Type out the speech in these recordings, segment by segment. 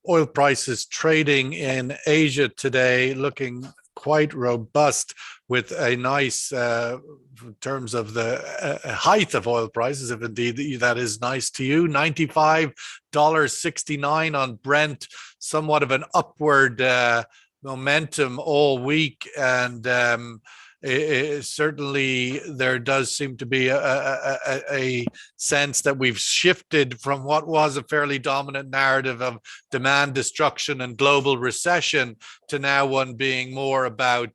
oil prices trading in Asia today looking quite robust, with a nice in terms of the height of oil prices, if indeed that is nice to you, $95.69 on Brent, somewhat of an upward momentum all week. And certainly there does seem to be a sense that we've shifted from what was a fairly dominant narrative of demand destruction and global recession to now one being more about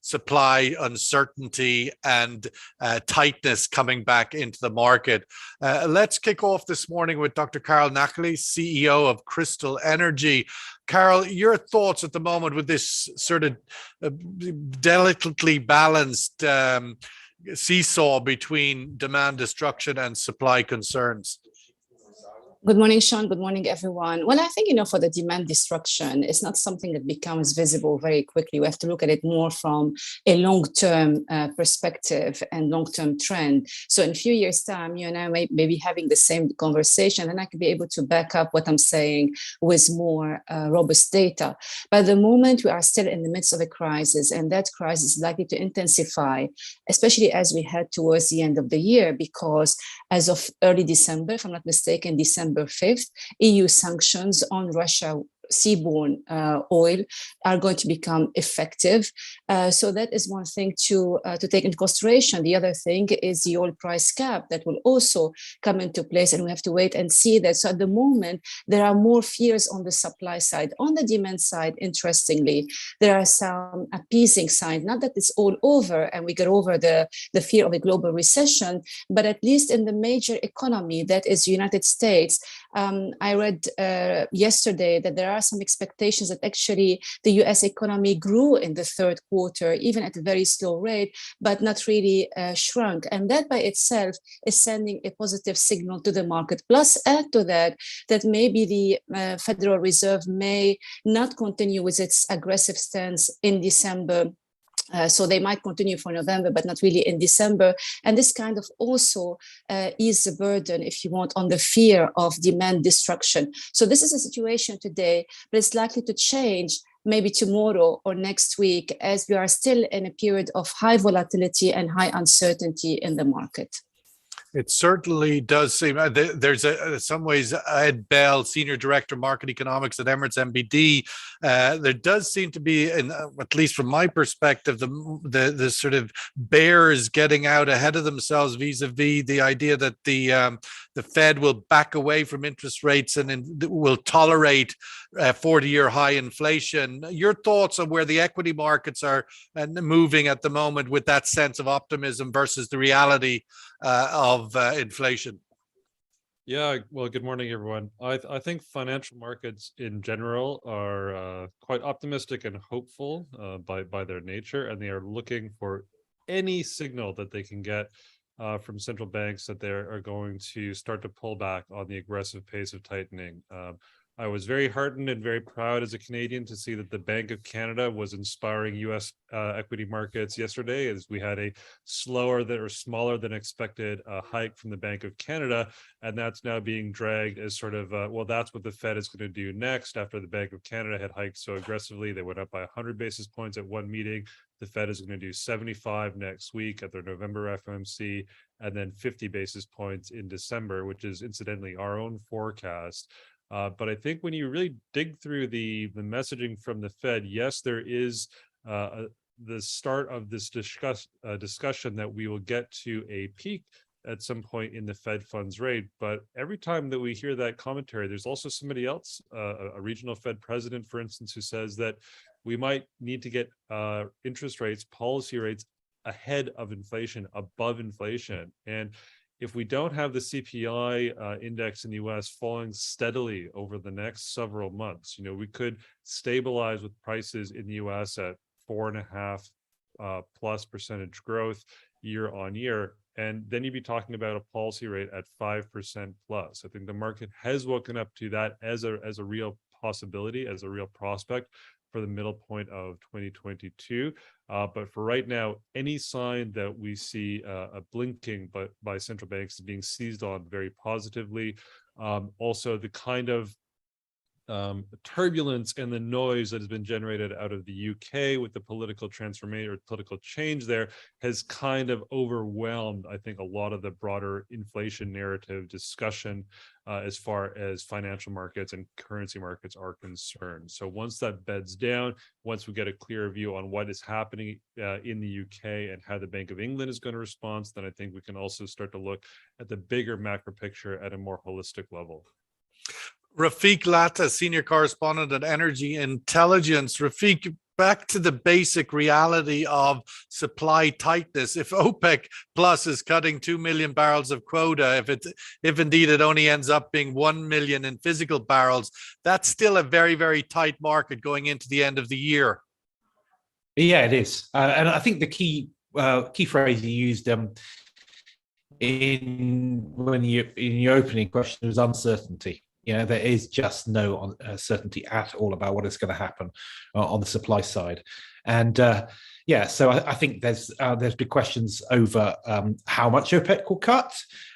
supply uncertainty and tightness coming back into the market. Let's kick off this morning with Dr. Carol Knackley, CEO of Crystal Energy. Carol, your thoughts at the moment with this sort of delicately balanced seesaw between demand destruction and supply concerns? Good morning, Sean. Good morning, everyone. Well, I think, for the demand destruction, it's not something that becomes visible very quickly. We have to look at it more from a long-term perspective and long-term trend. So in a few years' time, you and I may be having the same conversation, and I could be able to back up what I'm saying with more robust data. But at the moment, we are still in the midst of a crisis, and that crisis is likely to intensify, especially as we head towards the end of the year, because as of early December, if I'm not mistaken, December 5th, EU sanctions on Russia seaborne oil are going to become effective. So that is one thing to take into consideration. The other thing is the oil price cap that will also come into place, and we have to wait and see that. So at the moment, there are more fears on the supply side. On the demand side, interestingly, there are some appeasing signs, not that it's all over and we get over the fear of a global recession, but at least in the major economy, that is the United States. I read yesterday that there are some expectations that actually the US economy grew in the third quarter, even at a very slow rate, but not really shrunk. And that by itself is sending a positive signal to the market. Plus, add to that, that maybe the Federal Reserve may not continue with its aggressive stance in December. So they might continue for November, but not really in December. And this kind of also ease the burden, if you want, on the fear of demand destruction. So this is a situation today, but it's likely to change maybe tomorrow or next week, as we are still in a period of high volatility and high uncertainty in the market. It certainly does seem there's in some ways Ed Bell, Senior Director Market Economics at Emirates NBD. There does seem to be, at least from my perspective, the sort of bears getting out ahead of themselves vis-a-vis the idea that the Fed will back away from interest rates and will tolerate 40-year high inflation. Your thoughts on where the equity markets are moving at the moment with that sense of optimism versus the reality of inflation? Yeah, well, good morning, everyone. I think financial markets in general are quite optimistic and hopeful by their nature, and they are looking for any signal that they can get from central banks that they are going to start to pull back on the aggressive pace of tightening. I was very heartened and very proud as a Canadian to see that the Bank of Canada was inspiring U.S. Equity markets yesterday, as we had a smaller than expected hike from the Bank of Canada, and that's now being dragged as sort of, well, that's what the Fed is going to do next. After the Bank of Canada had hiked so aggressively, they went up by 100 basis points at one meeting. The Fed is going to do 75 next week at their November FOMC, and then 50 basis points in December, which is incidentally our own forecast. But I think when you really dig through the messaging from the Fed, yes, there is the start of this discussion that we will get to a peak at some point in the Fed funds rate. But every time that we hear that commentary, there's also somebody else, a regional Fed president, for instance, who says that we might need to get interest rates, policy rates ahead of inflation, above inflation. And if we don't have the CPI index in the US falling steadily over the next several months, we could stabilize with prices in the US at 4.5% plus growth year on year. And then you'd be talking about a policy rate at 5% plus. I think the market has woken up to that as a real possibility, as a real prospect for the middle point of 2022. But for right now, any sign that we see a blinking by central banks is being seized on very positively. Also, the kind of turbulence and the noise that has been generated out of the UK with the political transformation or political change there has kind of overwhelmed, I think, a lot of the broader inflation narrative discussion as far as financial markets and currency markets are concerned. So once that beds down, once we get a clear view on what is happening in the UK and how the Bank of England is going to respond, then I think we can also start to look at the bigger macro picture at a more holistic level. Rafiq Latta, senior correspondent at Energy Intelligence. Rafiq, back to the basic reality of supply tightness. If OPEC Plus is cutting 2 million barrels of quota, if indeed it only ends up being 1 million in physical barrels, that's still a very, very tight market going into the end of the year. Yeah, it is. And I think the key phrase you used in your opening question was uncertainty. You know, there is just no certainty at all about what is going to happen on the supply side, and so I think there's big questions over how much OPEC will cut,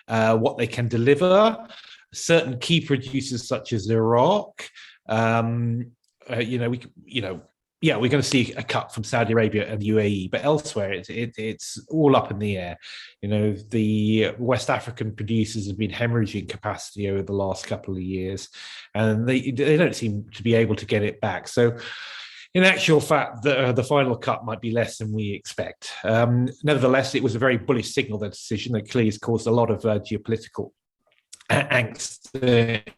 what they can deliver. Certain key producers such as Iraq, we're going to see a cut from Saudi Arabia and UAE, but elsewhere it's all up in the air. You know, the West African producers have been hemorrhaging capacity over the last couple of years, and they don't seem to be able to get it back. So, in actual fact, the final cut might be less than we expect. Nevertheless, it was a very bullish signal, the decision that clearly has caused a lot of geopolitical angst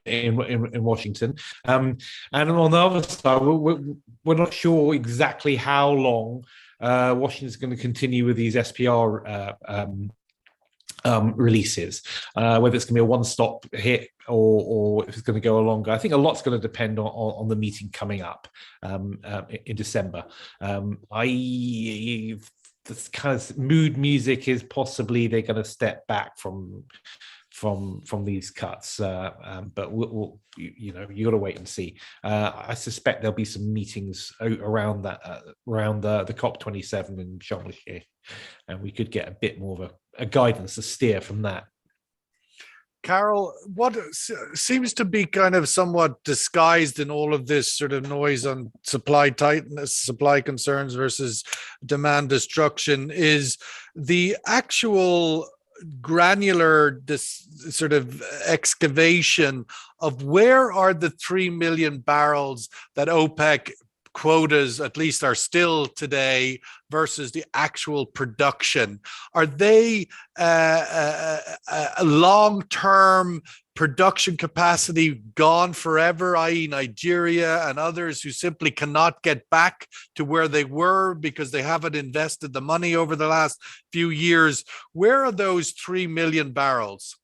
in Washington, and on the other side, we're not sure exactly how long Washington's going to continue with these SPR releases, whether it's going to be a one-stop hit or if it's going to go longer. I think a lot's going to depend on the meeting coming up in December. This kind of mood music is possibly they're going to step back from these cuts, but you got to wait and see. I suspect there'll be some meetings around the COP27 in Sharm el-Sheikh, and we could get a bit more of a guidance, a steer from that. Carol, what seems to be kind of somewhat disguised in all of this sort of noise on supply tightness, supply concerns versus demand destruction is the actual granular sort of excavation of where are the 3 million barrels that OPEC quotas at least are still today versus the actual production. Are they a long-term production capacity gone forever, i.e. Nigeria and others who simply cannot get back to where they were because they haven't invested the money over the last few years? Where are those 3 million barrels?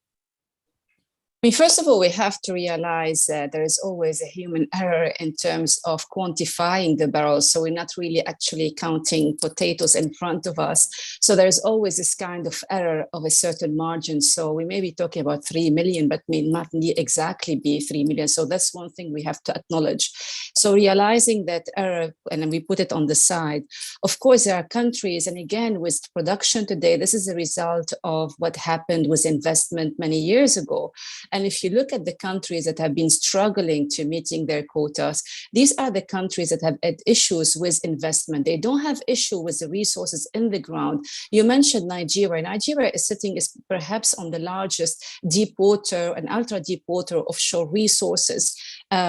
I mean, first of all, we have to realize that there is always a human error in terms of quantifying the barrels. So we're not really actually counting potatoes in front of us. So there's always this kind of error of a certain margin. So we may be talking about 3 million, but may not exactly be 3 million. So that's one thing we have to acknowledge. So realizing that error, and then we put it on the side. Of course, there are countries, and again, with production today, this is a result of what happened with investment many years ago. And if you look at the countries that have been struggling to meeting their quotas, these are the countries that have had issues with investment. They don't have issue with the resources in the ground. You mentioned Nigeria. Nigeria is sitting perhaps on the largest deep water and ultra deep water offshore resources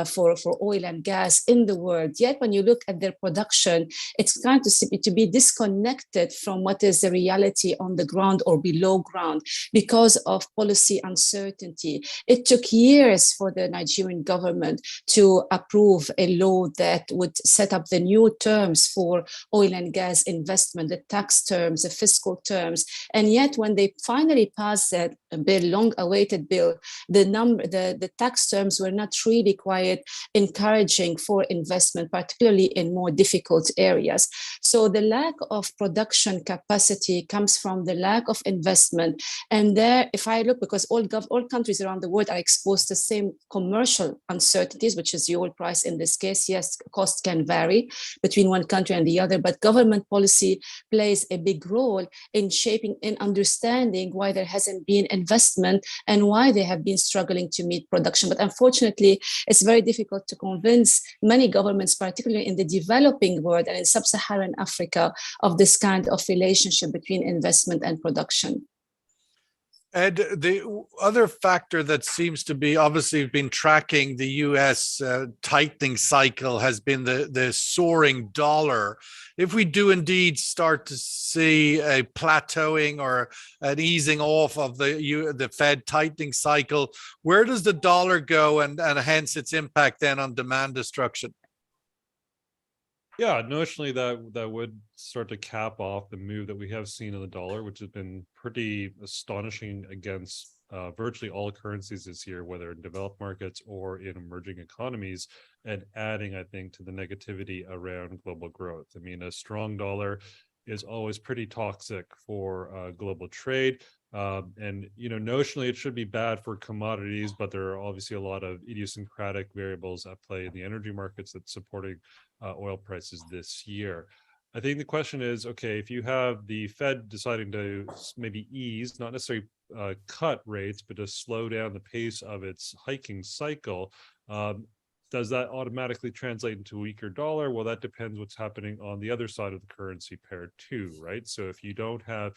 for oil and gas in the world. Yet when you look at their production, it's going to be disconnected from what is the reality on the ground or below ground because of policy uncertainty. It took years for the Nigerian government to approve a law that would set up the new terms for oil and gas investment, the tax terms, the fiscal terms. And yet when they finally passed that bill, long-awaited bill, the tax terms were not really quite encouraging for investment, particularly in more difficult areas. So the lack of production capacity comes from the lack of investment. And there, if I look, because all countries around the world are exposed to the same commercial uncertainties, which is the oil price in this case. Yes, cost can vary between one country and the other, but government policy plays a big role in shaping, in understanding why there hasn't been investment and why they have been struggling to meet production. But unfortunately, it's very difficult to convince many governments, particularly in the developing world and in sub-Saharan Africa, of this kind of relationship between investment and production. And the other factor that seems to be obviously been tracking the US tightening cycle has been the soaring dollar. If we do indeed start to see a plateauing or an easing off of the Fed tightening cycle, where does the dollar go and hence its impact then on demand destruction? Yeah, notionally that would start to cap off the move that we have seen in the dollar, which has been pretty astonishing against virtually all currencies this year, whether in developed markets or in emerging economies, and adding, I think, to the negativity around global growth. I mean, a strong dollar is always pretty toxic for global trade. And, notionally it should be bad for commodities, but there are obviously a lot of idiosyncratic variables at play in the energy markets that's supporting oil prices this year. I think the question is, okay, if you have the Fed deciding to maybe ease, not necessarily cut rates, but to slow down the pace of its hiking cycle, does that automatically translate into a weaker dollar? Well, that depends what's happening on the other side of the currency pair too, right? So if you don't have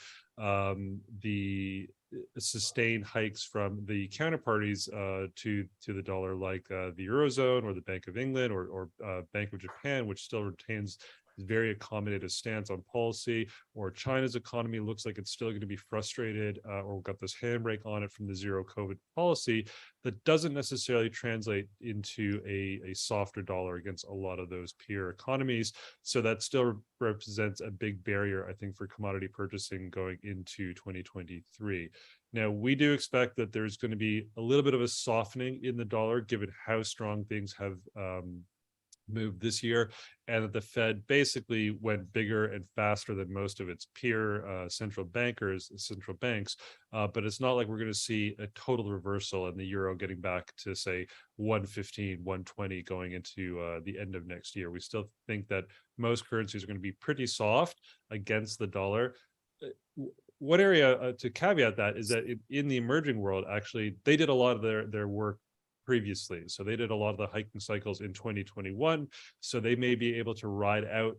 the sustained hikes from the counterparties to the dollar, like the Eurozone or the Bank of England or Bank of Japan, which still retains very accommodative stance on policy, or China's economy looks like it's still going to be frustrated or got this handbrake on it from the zero COVID policy, that doesn't necessarily translate into a softer dollar against a lot of those peer economies. So that still represents a big barrier, I think, for commodity purchasing going into 2023. Now, we do expect that there's going to be a little bit of a softening in the dollar, given how strong things have moved this year, and that the Fed basically went bigger and faster than most of its peer central banks. But it's not like we're going to see a total reversal and the euro getting back to, say, 115, 120 going into the end of next year. We still think that most currencies are going to be pretty soft against the dollar. One area to caveat that is that in the emerging world, actually, they did a lot of their work previously. So they did a lot of the hiking cycles in 2021. So they may be able to ride out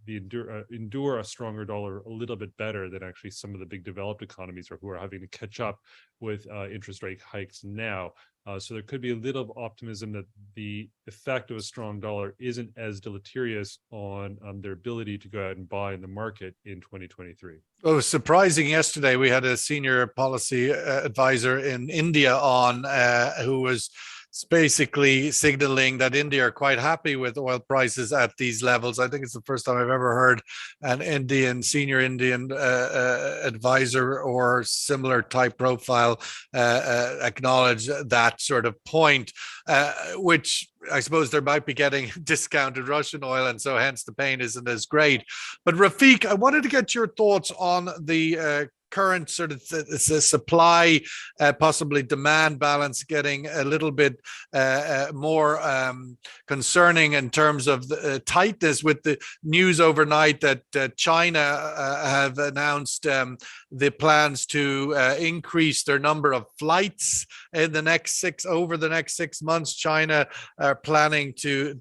endure a stronger dollar a little bit better than actually some of the big developed economies who are having to catch up with interest rate hikes now. So there could be a little optimism that the effect of a strong dollar isn't as deleterious on their ability to go out and buy in the market in 2023. Well, it was surprising yesterday. We had a senior policy advisor in India on who was basically signaling that India are quite happy with oil prices at these levels. I think it's the first time I've ever heard an senior Indian advisor or similar type profile acknowledge that sort of point, which I suppose they might be getting discounted Russian oil, and so hence the pain isn't as great. But Rafiq, I wanted to get your thoughts on the current sort of supply, possibly demand balance getting a little bit more concerning in terms of the tightness, with the news overnight that China have announced the plans to increase their number of flights in over the next 6 months. China are planning to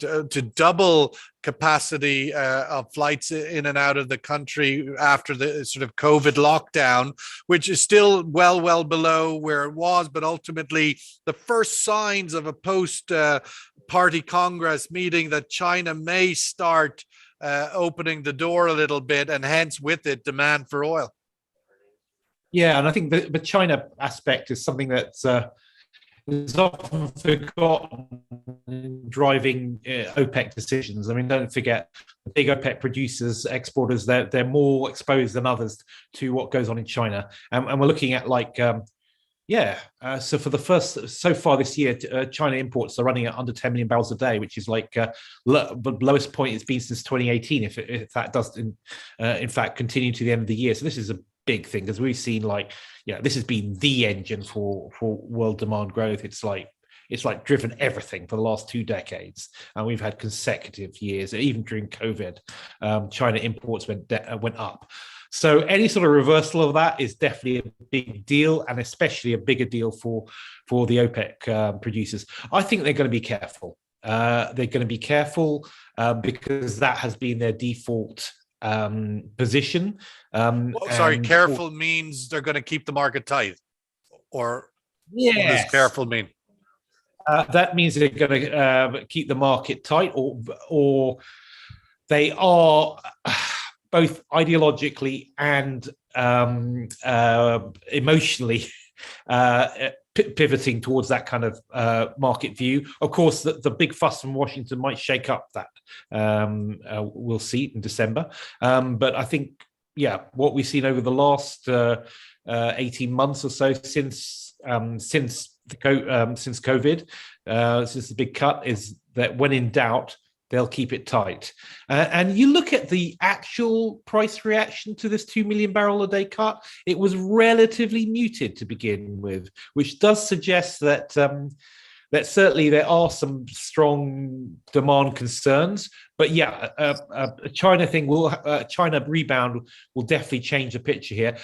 double capacity of flights in and out of the country after the sort of COVID lockdown, which is still well below where it was. But ultimately, the first signs of a post-party Congress meeting that China may start opening the door a little bit, and hence with it, demand for oil. Yeah, and I think the China aspect is something that's is often forgotten in driving OPEC decisions. I mean, don't forget, the big OPEC producers, exporters, they're more exposed than others to what goes on in China. And we're looking at so so far this year, China imports are running at under 10 million barrels a day, which is the lowest point it's been since 2018, if that does in fact continue to the end of the year. So this is a big thing, because we've seen this has been the engine for world demand growth. It's driven everything for the last 2 decades, and we've had consecutive years. Even during COVID, China imports went up. So any sort of reversal of that is definitely a big deal, and especially a bigger deal for the OPEC producers. I think they're going to be careful. They're going to be careful because that has been their default position. Sorry, careful means they're going to keep the market tight, or what does careful mean? That means they're going to keep the market tight, or they are both ideologically and emotionally pivoting towards that kind of market view. Of course, the big fuss from Washington might shake up that. We'll see in December. But I think, what we've seen over the last 18 months or so since COVID, since the big cut, is that when in doubt, they'll keep it tight. And you look at the actual price reaction to this 2 million barrel a day cut, it was relatively muted to begin with, which does suggest that that certainly there are some strong demand concerns. But a China thing China rebound will definitely change the picture here.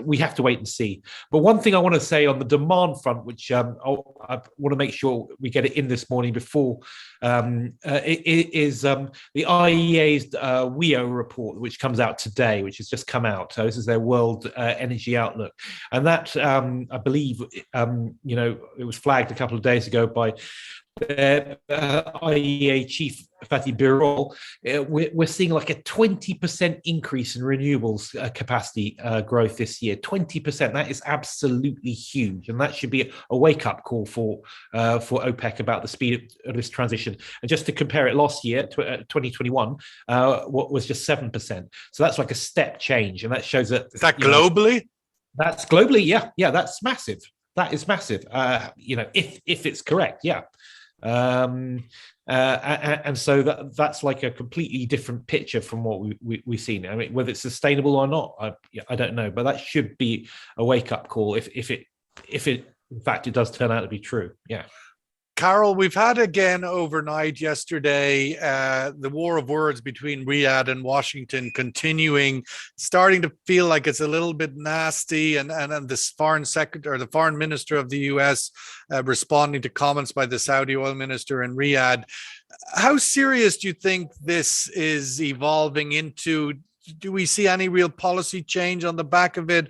We have to wait and see. But one thing I want to say on the demand front, which I want to make sure we get it in this morning before, is the IEA's WEO report, which comes out today, which has just come out. So this is their World Energy Outlook, and that I believe it was flagged a couple of days ago by IEA chief Fatih Birol. We're seeing like a 20% increase in renewables capacity growth this year. 20%. That is absolutely huge, and that should be a wake-up call for OPEC about the speed of this transition. And just to compare it, last year, 2021, what was just 7%. So that's like a step change, and that shows that. Is that globally? That's globally, yeah. That's massive. That is massive. If it's correct, yeah. And so that's like a completely different picture from what we've seen. I mean, whether it's sustainable or not, I don't know, but that should be a wake-up call if it in fact it does turn out to be true. Yeah. Carol, we've had again overnight yesterday the war of words between Riyadh and Washington continuing, starting to feel like it's a little bit nasty, and this foreign secretary or the foreign minister of the US responding to comments by the Saudi oil minister in Riyadh. How serious do you think this is evolving into? Do we see any real policy change on the back of it,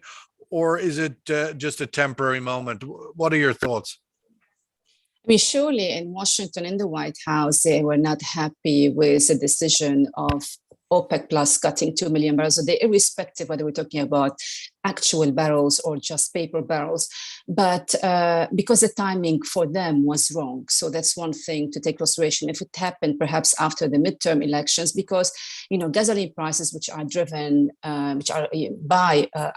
or is it just a temporary moment? What are your thoughts? I mean, surely in Washington, in the White House, they were not happy with the decision of OPEC Plus cutting 2 million barrels a day, irrespective whether we're talking about actual barrels or just paper barrels, but because the timing for them was wrong. So that's one thing to take consideration. If it happened perhaps after the midterm elections, because gasoline prices, which are driven, which are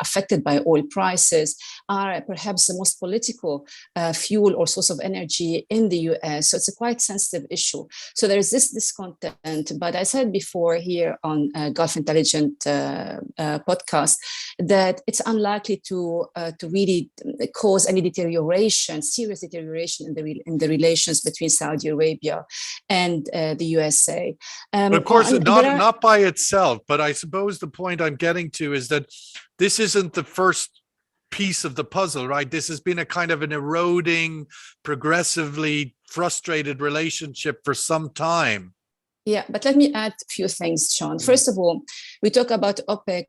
affected by oil prices, are perhaps the most political fuel or source of energy in the US. So it's a quite sensitive issue. So there is this discontent. But I said before here on Gulf Intelligent podcast that it's unlikely to really cause any serious deterioration in the relations between Saudi Arabia and the USA. But of course, not by itself. But I suppose the point I'm getting to is that this isn't the first piece of the puzzle, right? This has been a kind of an eroding, progressively frustrated relationship for some time. Yeah, but let me add a few things, Sean. First of all, we talk about OPEC.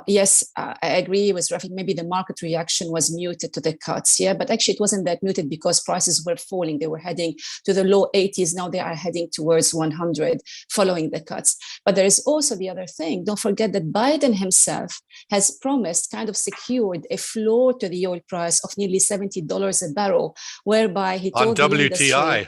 Yes, I agree with Rafiq. Maybe the market reaction was muted to the cuts. Yeah, but actually it wasn't that muted because prices were falling. They were heading to the low 80s. Now they are heading towards 100 following the cuts. But there is also the other thing. Don't forget that Biden himself has promised, kind of secured a floor to the oil price of nearly $70 a barrel, whereby he told on the WTI. industry,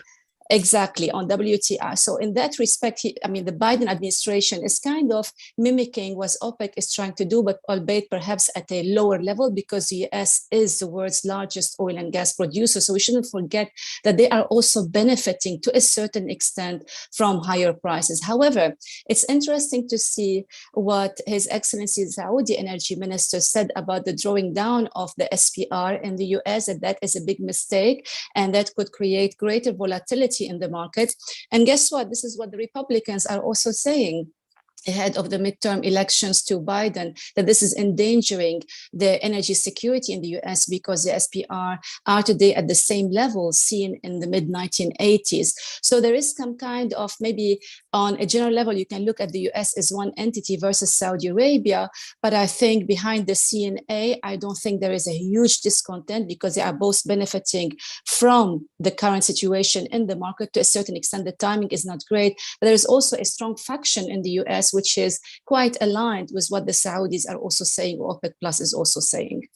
exactly, on WTI. So in that respect, the Biden administration is kind of mimicking what OPEC is trying to do, but albeit perhaps at a lower level, because the US is the world's largest oil and gas producer. So we shouldn't forget that they are also benefiting to a certain extent from higher prices. However, it's interesting to see what His Excellency Saudi Energy Minister said about the drawing down of the SPR in the US, that is a big mistake, and that could create greater volatility in the market. And guess what? This is what the Republicans are also saying. ahead of the midterm elections to Biden, that this is endangering the energy security in the US because the SPR are today at the same level seen in the mid-1980s. So there is some kind of, maybe on a general level, you can look at the US as one entity versus Saudi Arabia, but I think behind the CNA, I don't think there is a huge discontent because they are both benefiting from the current situation in the market. To a certain extent, the timing is not great, but there is also a strong faction in the US which is quite aligned with what the Saudis are also saying, or OPEC Plus is also saying.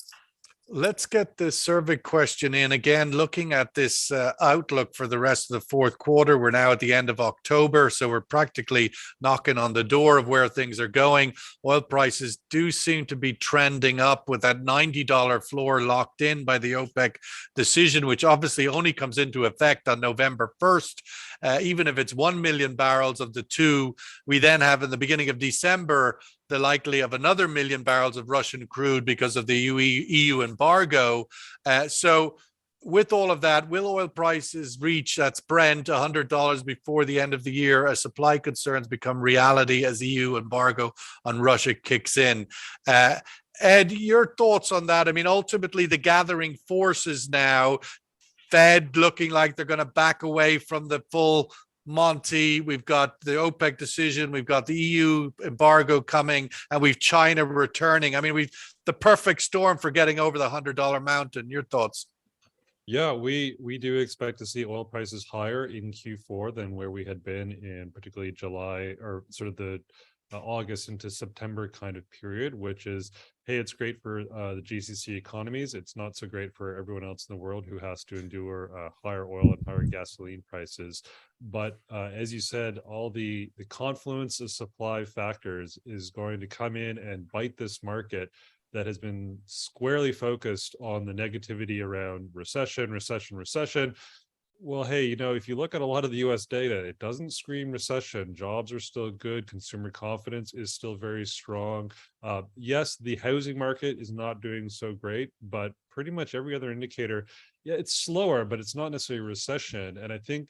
Let's get the survey question in again, looking at this outlook for the rest of the fourth quarter. We're now at the end of October, so we're practically knocking on the door of where things are going. Oil prices do seem to be trending up with that $90 floor locked in by the OPEC decision, which obviously only comes into effect on November 1st. Even if it's 1 million barrels of the 2, we then have in the beginning of December the likely of another 1 million barrels of Russian crude because of the EU embargo. So with all of that, will oil prices reach, that's Brent, $100 before the end of the year as supply concerns become reality as EU embargo on Russia kicks in? Ed, your thoughts on that? I mean, ultimately the gathering forces now, Fed looking like they're going to back away from the full Monty, we've got the OPEC decision, we've got the EU embargo coming, and we've China returning. I mean, we've the perfect storm for getting over the $100 mountain. Your thoughts? Yeah, we do expect to see oil prices higher in Q4 than where we had been in particularly July, or sort of the August into September kind of period, which is, hey, it's great for the GCC economies. It's not so great for everyone else in the world who has to endure higher oil and higher gasoline prices. But as you said, all the confluence of supply factors is going to come in and bite this market that has been squarely focused on the negativity around recession. Well, hey, you know, if you look at a lot of the US data, it doesn't scream recession. Jobs are still good. Consumer confidence is still very strong. Yes, the housing market is not doing so great, but pretty much every other indicator, yeah, it's slower, but it's not necessarily a recession. And I think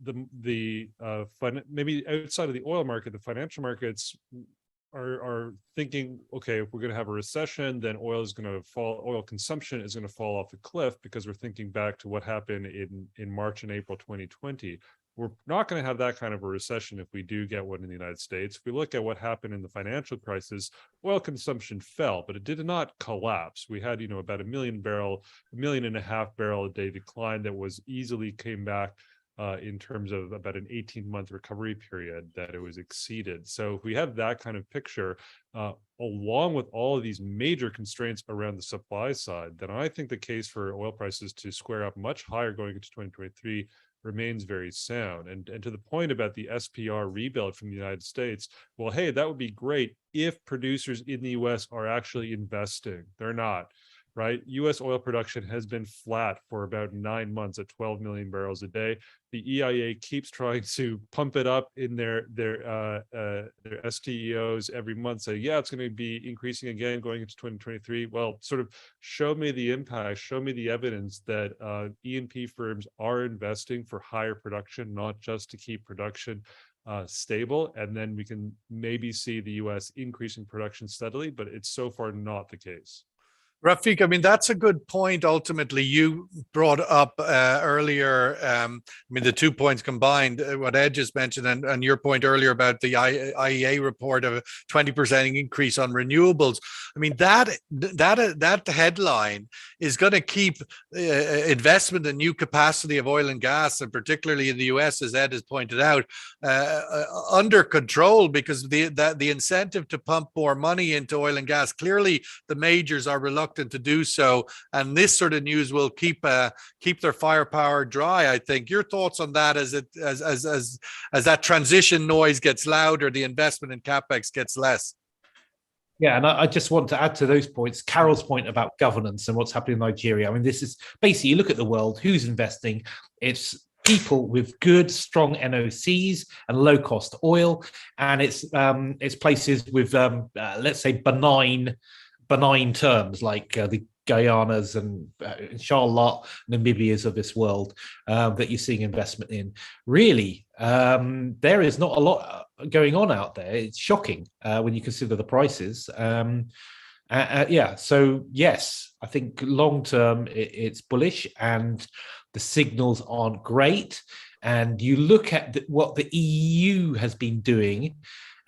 maybe outside of the oil market, the financial markets are thinking, okay, if we're going to have a recession, then oil is going to fall, oil consumption is going to fall off the cliff, because we're thinking back to what happened in March and April 2020. We're not going to have that kind of a recession if we do get one in the United States. If we look at what happened in the financial crisis, oil consumption fell, but it did not collapse. We had, about 1.5 million barrel a day decline that was easily came back in terms of about an 18-month recovery period that it was exceeded. So if we have that kind of picture, along with all of these major constraints around the supply side, then I think the case for oil prices to square up much higher going into 2023 remains very sound. And to the point about the SPR rebuild from the United States, well, hey, that would be great if producers in the US are actually investing. They're not. Right? US oil production has been flat for about 9 months at 12 million barrels a day. The EIA keeps trying to pump it up in their STEOs every month, say, yeah, it's going to be increasing again going into 2023. Well, sort of show me the impact, show me the evidence that E&P firms are investing for higher production, not just to keep production stable, and then we can maybe see the US increasing production steadily, but it's so far not the case. Rafiq, I mean, that's a good point. Ultimately, you brought up earlier, the 2 points combined, what Ed just mentioned, and your point earlier about the IEA report of a 20% increase on renewables. I mean, that headline is going to keep investment in new capacity of oil and gas, and particularly in the US, as Ed has pointed out, under control, because the incentive to pump more money into oil and gas, clearly the majors are reluctant to do so, and this sort of news will keep their firepower dry. I think your thoughts on that as that transition noise gets louder, the investment in capex gets less. Yeah, and I just want to add to those points, Carol's point about governance and what's happening in Nigeria. I mean, this is basically, you look at the world, who's investing? It's people with good, strong NOCs and low-cost oil, and it's places with, let's say, benign terms like the Guyanas and Charlotte, Namibias of this world that you're seeing investment in. Really, there is not a lot going on out there. It's shocking when you consider the prices. Yeah, so yes, I think long term it's bullish, and the signals aren't great. And you look at what the EU has been doing,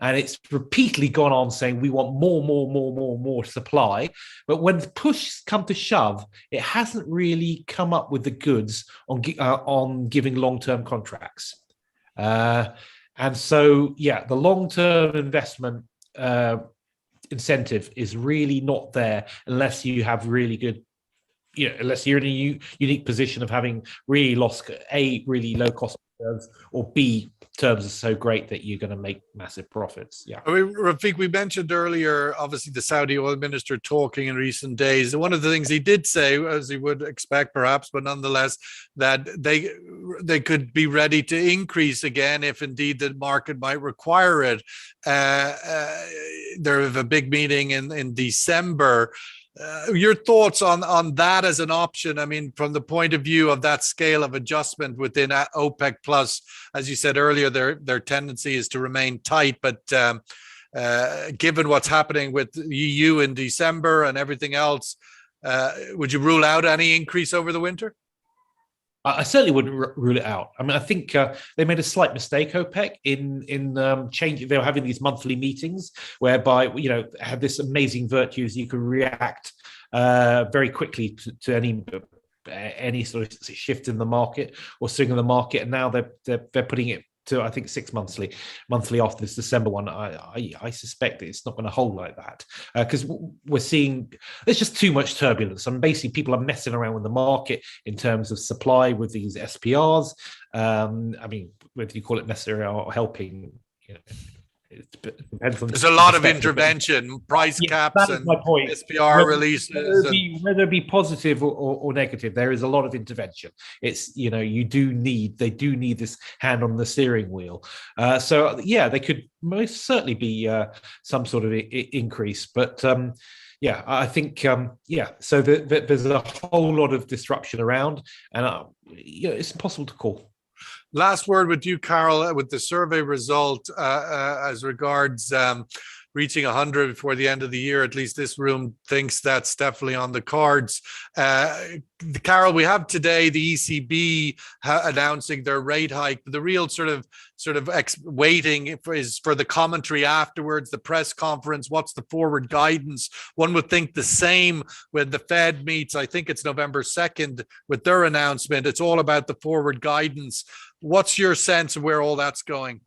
and it's repeatedly gone on saying we want more supply. But when push come to shove, it hasn't really come up with the goods on giving long-term contracts. And so, yeah, the long-term investment incentive is really not there unless you have really good, unless you're in a unique position of having really really low cost terms, or B, terms are so great that you're going to make massive profits. Yeah. Rafiq, we mentioned earlier, obviously, the Saudi oil minister talking in recent days. One of the things he did say, as you would expect perhaps, but nonetheless, that they could be ready to increase again if indeed the market might require it. There is a big meeting in December. Your thoughts on that as an option? I mean, from the point of view of that scale of adjustment within OPEC plus, as you said earlier, their tendency is to remain tight. But given what's happening with the EU in December and everything else, would you rule out any increase over the winter? I certainly wouldn't rule it out. I mean, I think they made a slight mistake, OPEC, in changing. They were having these monthly meetings whereby, had this amazing virtues. You could react very quickly to any sort of shift in the market or swing in the market. And now they're putting it to, I think, 6 monthly after this December one. I suspect that it's not going to hold like that because we're seeing there's just too much turbulence. And basically, people are messing around with the market in terms of supply with these SPRs. I mean, whether you call it necessary or helping, it depends on. There's a lot of intervention, price caps, and my point. SPR releases. Whether it be positive or negative, there is a lot of intervention. It's they do need this hand on the steering wheel. So yeah, they could most certainly be some sort of increase, but. Yeah, I think So there's a whole lot of disruption around, and it's impossible to call. Last word with you, Carol, with the survey result as regards reaching 100 before the end of the year. At least this room thinks that's definitely on the cards. Carol, we have today the ECB announcing their rate hike. The real sort of waiting is for the commentary afterwards, the press conference. What's the forward guidance? One would think the same when the Fed meets. I think it's November 2nd with their announcement. It's all about the forward guidance. What's your sense of where all that's going?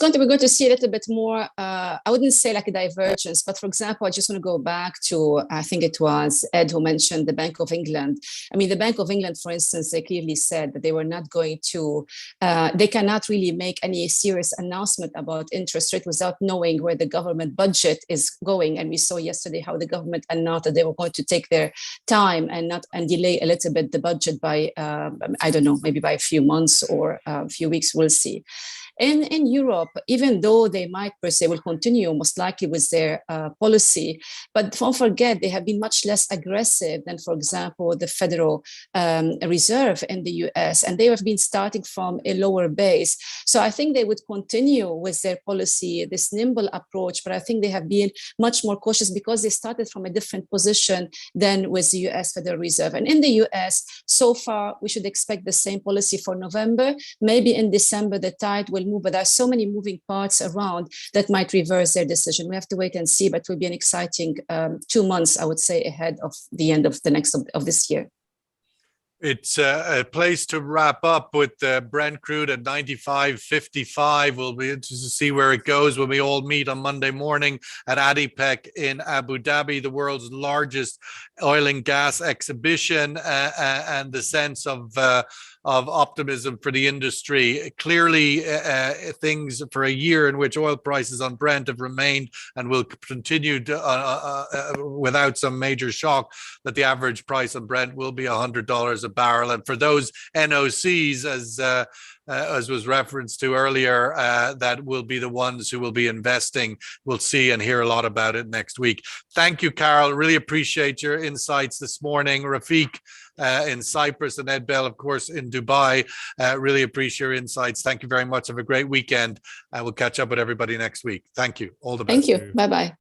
We're going to see a little bit more, I wouldn't say like a divergence, but for example, I just want to go back to, I think it was Ed who mentioned the Bank of England. I mean, the Bank of England, for instance, they clearly said that they were not going to, they cannot really make any serious announcement about interest rate without knowing where the government budget is going. And we saw yesterday how the government announced that they were going to take their time and delay a little bit the budget by, I don't know, maybe by a few months or a few weeks, we'll see. In Europe, even though they might per se will continue most likely with their policy, but don't forget they have been much less aggressive than, for example, the Federal Reserve in the US, and they have been starting from a lower base. So I think they would continue with their policy, this nimble approach, but I think they have been much more cautious because they started from a different position than with the US Federal Reserve. And in the US, so far, we should expect the same policy for November. Maybe in December, the tide will move, but there are so many moving parts around that might reverse their decision. We have to wait and see, but it will be an exciting 2 months, I would say, ahead of the end of this year. It's a place to wrap up with Brent crude at 95.55. We'll be interested to see where it goes when we all meet on Monday morning at ADIPEC in Abu Dhabi, the world's largest oil and gas exhibition, and the sense of optimism for the industry. Clearly, things for a year in which oil prices on Brent have remained and will continue without some major shock, that the average price on Brent will be $100 a barrel. And for those NOCs, as was referenced to earlier, that will be the ones who will be investing. We'll see and hear a lot about it next week. Thank you, Carol. Really appreciate your insights this morning. Rafiq in Cyprus and Ed Bell, of course, in Dubai. Really appreciate your insights. Thank you very much. Have a great weekend. We'll catch up with everybody next week. Thank you. All the best. Thank you. Bye-bye.